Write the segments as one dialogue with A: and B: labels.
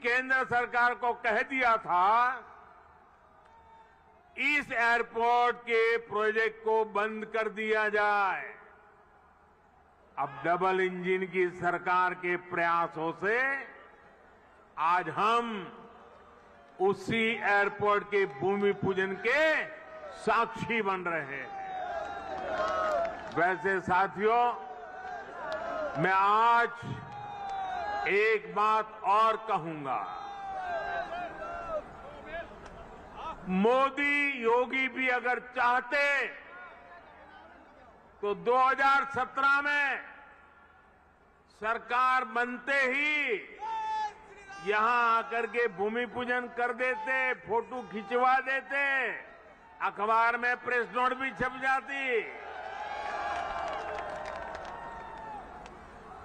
A: केंद्र सरकार को कह दिया था इस एयरपोर्ट के प्रोजेक्ट को बंद कर दिया जाए। अब डबल इंजन की सरकार के प्रयासों से आज हम उसी एयरपोर्ट के भूमि पूजन के साक्षी बन रहे हैं। वैसे साथियों, मैं आज एक बात और कहूंगा। मोदी योगी भी अगर चाहते तो 2017 में सरकार बनते ही यहां आकर के भूमि पूजन कर देते, फोटो खिंचवा देते, अखबार में प्रेस नोट भी छप जाती।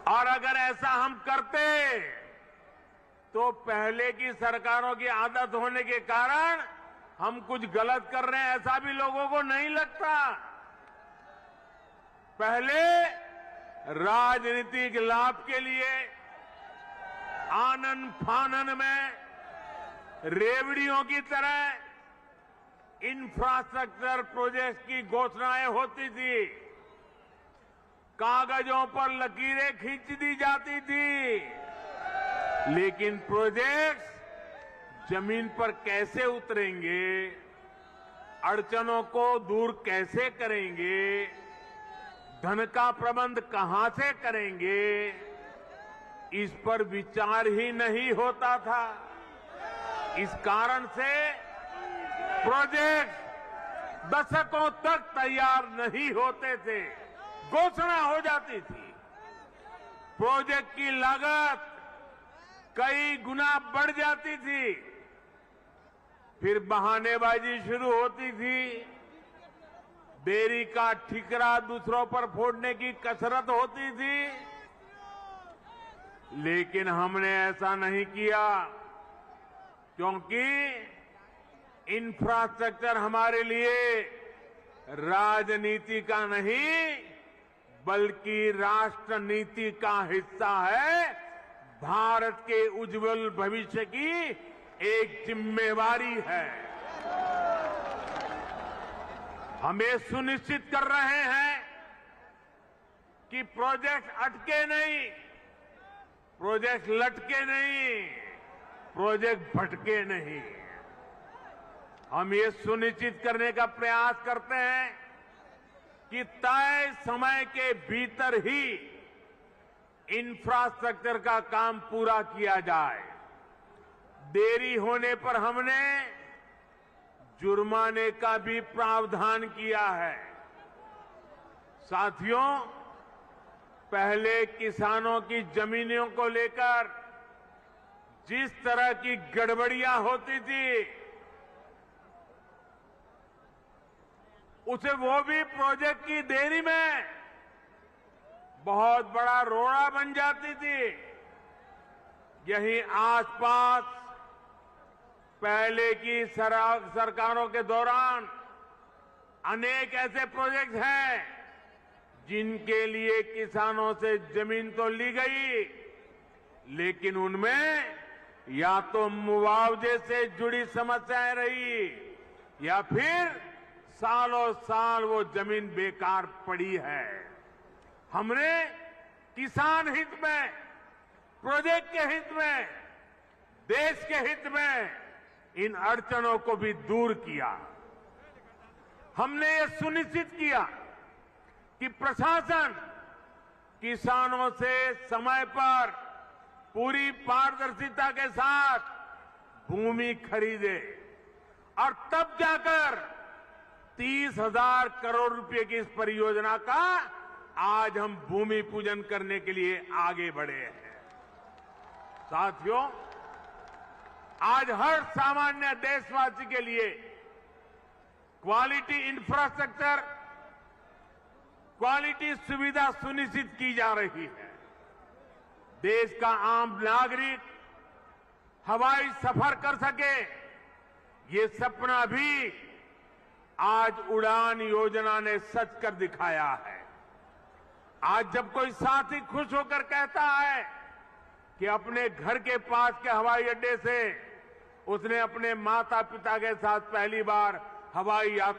A: और अगर ऐसा हम करते तो पहले की सरकारों की आदत होने के कारण हम कुछ गलत कर रहे हैं ऐसा भी लोगों को नहीं लगता। पहले राजनीतिक लाभ के लिए आनन फानन में रेवड़ियों की तरह इंफ्रास्ट्रक्चर प्रोजेक्ट की घोषणाएं होती थी, कागजों पर लकीरें खींच दी जाती थी, लेकिन प्रोजेक्ट्स जमीन पर कैसे उतरेंगे, अड़चनों को दूर कैसे करेंगे, धन का प्रबंध कहां से करेंगे, इस पर विचार ही नहीं होता था। इस कारण से प्रोजेक्ट दशकों तक तैयार नहीं होते थे, घोषणा हो जाती थी। प्रोजेक्ट की लागत कई गुना बढ़ जाती थी, फिर बहानेबाजी शुरू होती थी, देरी का ठिकरा दूसरों पर फोड़ने की कसरत होती थी। लेकिन हमने ऐसा नहीं किया, क्योंकि इंफ्रास्ट्रक्चर हमारे लिए राजनीति का नहीं बल्कि राष्ट्र नीति का हिस्सा है। भारत के उज्जवल भविष्य की एक जिम्मेवारी है। हम ये सुनिश्चित कर रहे हैं कि प्रोजेक्ट अटके नहीं, प्रोजेक्ट लटके नहीं, प्रोजेक्ट भटके नहीं। हम ये सुनिश्चित करने का प्रयास करते हैं कि तय समय के भीतर ही इंफ्रास्ट्रक्चर का काम पूरा किया जाए। देरी होने पर हमने जुर्माने का भी प्रावधान किया है। साथियों, पहले किसानों की जमीनों को लेकर जिस तरह की गड़बड़ियां होती थी, उसे वो भी प्रोजेक्ट की देरी में बहुत बड़ा रोड़ा बन जाती थी। यही आसपास पहले की सरकारों के दौरान अनेक ऐसे प्रोजेक्ट हैं जिनके लिए किसानों से जमीन तो ली गई, लेकिन उनमें या तो मुआवजे से जुड़ी समस्याएं रही या फिर सालों साल वो जमीन बेकार पड़ी है। हमने किसान हित में, प्रोजेक्ट के हित में, देश के हित में इन अड़चनों को भी दूर किया। हमने ये सुनिश्चित किया कि प्रशासन किसानों से समय पर पूरी पारदर्शिता के साथ भूमि खरीदे और तब जाकर 30,000 करोड़ रुपए की इस परियोजना का आज हम भूमि पूजन करने के लिए आगे बढ़े हैं। साथियों, आज हर सामान्य देशवासी के लिए क्वालिटी इंफ्रास्ट्रक्चर, क्वालिटी सुविधा सुनिश्चित की जा रही है। देश का आम नागरिक हवाई सफर कर सके, ये सपना भी आज उड़ान योजना ने सच कर दिखाया है। आज जब कोई साथी खुश होकर कहता है कि अपने घर के पास के हवाई अड्डे से उसने अपने माता पिता के साथ पहली बार हवाई यात्रा